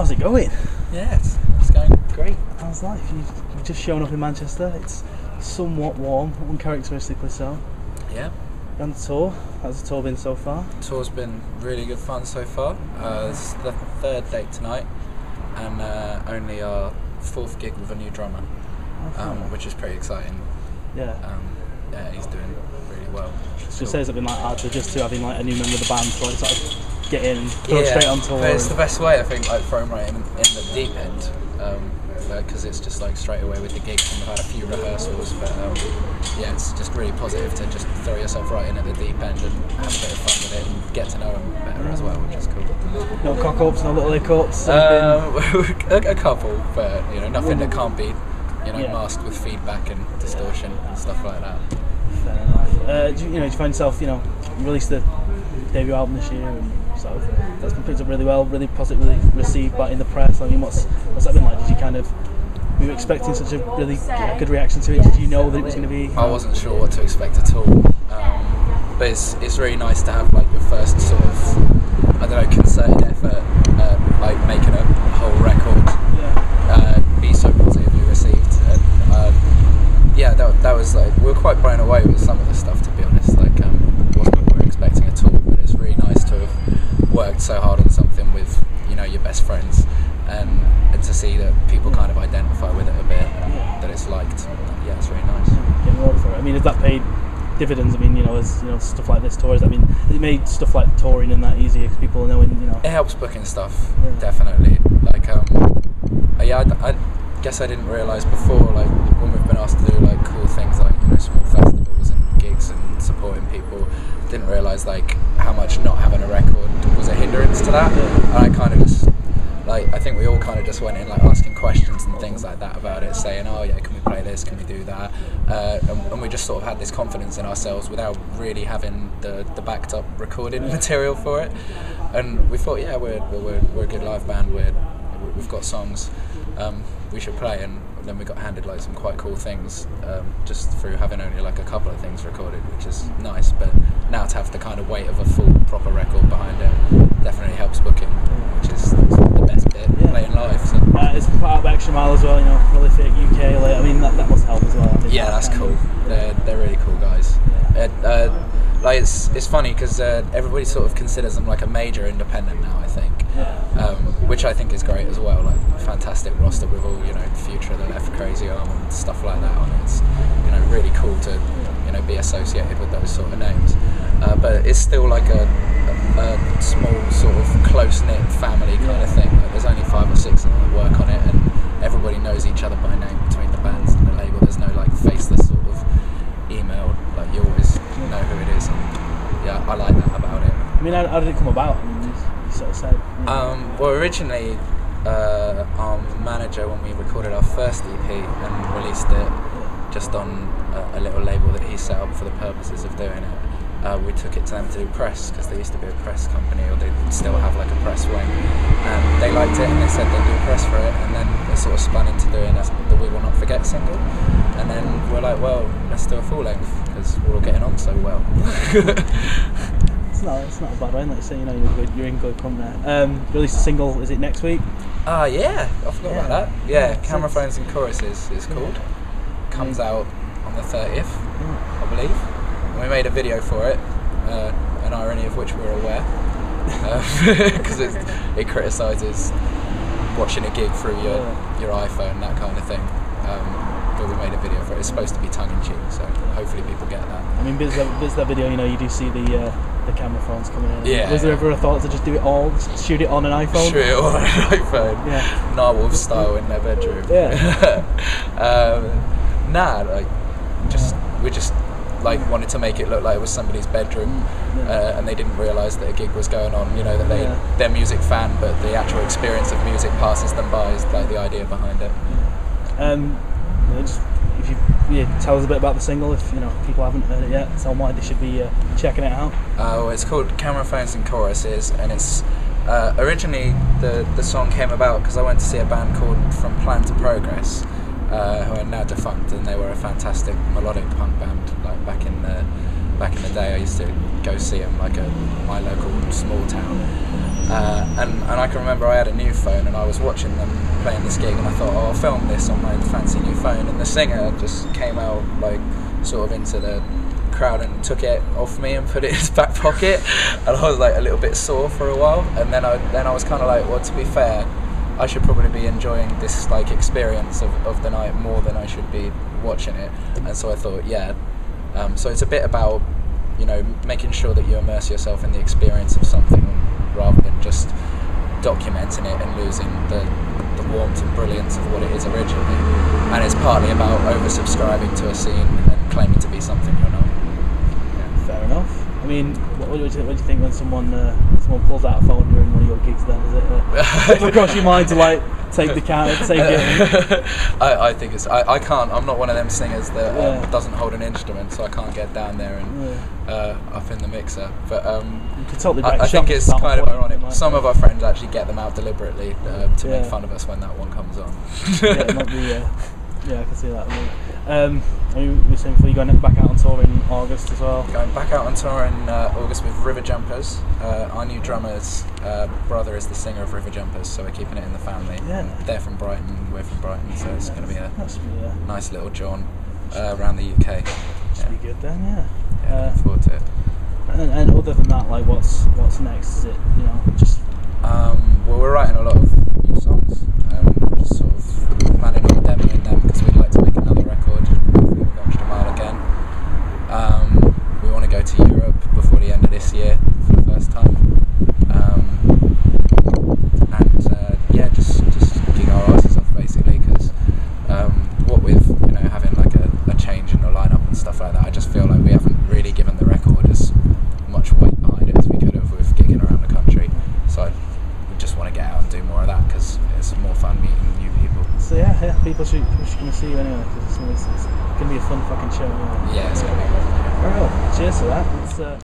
How's it going? Yeah, it's going great. How's life? You've just shown up in Manchester. It's somewhat warm, uncharacteristically so. Yeah. You're on the tour. How's the tour been so far? The tour's been really good fun so far. This is the third date tonight, and only our fourth gig with a new drummer, which is pretty exciting. Yeah. Yeah, he's doing really well. So says it's been like hard to just to having like a new member of the band to like sort of get in, go straight on tour. But it's the best way, I think, like throw him right in the deep end, because it's just like straight away with the gigs, and we've had a few rehearsals, but yeah, it's just really positive to just throw yourself right in at the deep end and have a bit of fun with it and get to know him better as well, which is cool. No cock-ups, no little hiccups? A couple, but you know, nothing that can't be masked with feedback and distortion and stuff like that. Fair enough. Do you find yourself, you released the debut album this year and sort of that's been picked up really well, really positively received in the press. I mean, what's that been like? Did you were you expecting such a really good reaction to it? Did you know that it was going to be? I wasn't sure what to expect at all, but it's really nice to have like your first sort of, I don't know, concerted effort like making a whole record be so positively received, and yeah, that was like, we were quite blown away with some of the stuff, to be honest. Like, wasn't what we were expecting at all, but it's really nice to have worked so hard on something with your best friends, and to see that people kind of identify with it a bit, that it's liked. Yeah, it's really nice. Getting rewarded for it. I mean, has that paid dividends? I mean, as stuff like this tours. I mean, it made stuff like touring and that easier because people knowing. It helps booking stuff, definitely. Like, I guess I didn't realise before, like when we've been asked to do like cool things like small festivals and gigs and supporting people, didn't realise like how much not having a record was a hindrance to that. And I kind of just I think we all kind of just went in like asking questions and things like that about it, saying, oh yeah, can we play this, can we do that, and we just sort of had this confidence in ourselves without really having the backed up recorded material for it. And we thought, yeah, we're a good live band, we've got songs, we should play. And then we got handed like some quite cool things, just through having only like a couple of things recorded, which is nice. But now to have the kind of weight of a full proper record behind it definitely helps booking, which is the best bit, playing live. So. It's part of Xtra Mile as well, prolific UK. I mean, that must help as well. Yeah, that's cool. They're really cool guys. Like it's funny because everybody sort of considers them like a major independent now, I think, which I think is great as well. Like fantastic roster with all Future, The Left, Crazy Arm, and stuff like that on it. It's really cool to be associated with those sort of names. But it's still like a small sort of close knit family kind of thing. Like there's only 5 or 6 of them that work on it, and everybody knows each other by name between the bands and the label. There's no like faceless sort of email. Like you always know who it is, and yeah, I like that about it. I mean, how did it come about? I mean, you sort of said. Well, originally, our manager, when we recorded our first EP and released it, just on a little label that he set up for the purposes of doing it, we took it to them to do press, because they used to be a press company, or they still have like a press wing, and they liked it and they said they'd do press for it, and then it sort of spun into doing the We Will Not Forget single, and then we're like, well, let's do a full length because we're all getting on so well. It's not a bad one. Like you say, you're in good company. Release a single. Is it next week? Yeah, I forgot about that. Yeah, Camera Phones and Choruses is called. Comes out on the 30th, I believe. And we made a video for it, an irony of which we're aware, because it criticises watching a gig through your iPhone, that kind of thing. But we made a video for it. It's supposed to be tongue-in-cheek, so hopefully people get that. I mean, bits of that video, you do see the camera phones coming in. Yeah. Was there ever a thought to just do it all, just shoot it on an iPhone? Shoot it on an iPhone. Yeah. Narwhal style in their bedroom. Yeah. We just wanted to make it look like it was somebody's bedroom, and they didn't realise that a gig was going on. That they're music fan, but the actual experience of music passes them by is like the idea behind it. If you tell us a bit about the single, if people haven't heard it yet, tell them why they should be checking it out. It's called Camera Phones and Choruses, and it's originally the song came about because I went to see a band called From Plan to Progress, who are now defunct, and they were a fantastic melodic punk band, like back back in the day, I used to go see them like at my local small town. And I can remember I had a new phone and I was watching them playing this gig, and I thought, oh, I'll film this on my fancy new phone. And the singer just came out like sort of into the crowd and took it off me and put it in his back pocket, and I was like a little bit sore for a while. And then I was kind of like, well, to be fair, I should probably be enjoying this like experience of the night more than I should be watching it. And so I thought, yeah. So it's a bit about, you know, making sure that you immerse yourself in the experience of something rather than just documenting it and losing the warmth and brilliance of what it is originally. And it's partly about oversubscribing to a scene and claiming to be something you're not. Yeah, fair enough. I mean, what do you think when someone pulls out a phone during one of your gigs? Then is it across your mind to like take the camera, take it? I think it's. I can't. I'm not one of them singers that doesn't hold an instrument, so I can't get down there and up in the mixer. But totally I think it's kind of ironic. Some of our friends actually get them out deliberately to make fun of us when that one comes on. Yeah, it might be, yeah, I can see that. I mean, we're saying before you're going back out on tour in August as well. Going back out on tour in August with River Jumpers. Our new drummer's brother is the singer of River Jumpers, so we're keeping it in the family. Yeah. They're from Brighton, we're from Brighton, so it's going to be a nice little jaunt around the UK. Should be good then, yeah. Yeah, looking forward to it. And other than that, like what's next? Is it, you know, just? Well, we're writing a lot of new songs. Just sort of planning on demoing them because we'd like to make another record with Xtra Mile again. We want to go to Europe before the end of this year for the first time. And just gig our asses off basically, because what with, you know, having like a change in the lineup and stuff like that, I just feel like we haven't really given the record as much weight behind it as we could have with gigging around the country. So we just want to get out and do more of that because it's more fun meeting new people. So yeah, people should come and see you anyway, because it's going to be a fun fucking show. Yeah, it's going to be good. Alright, cheers for that.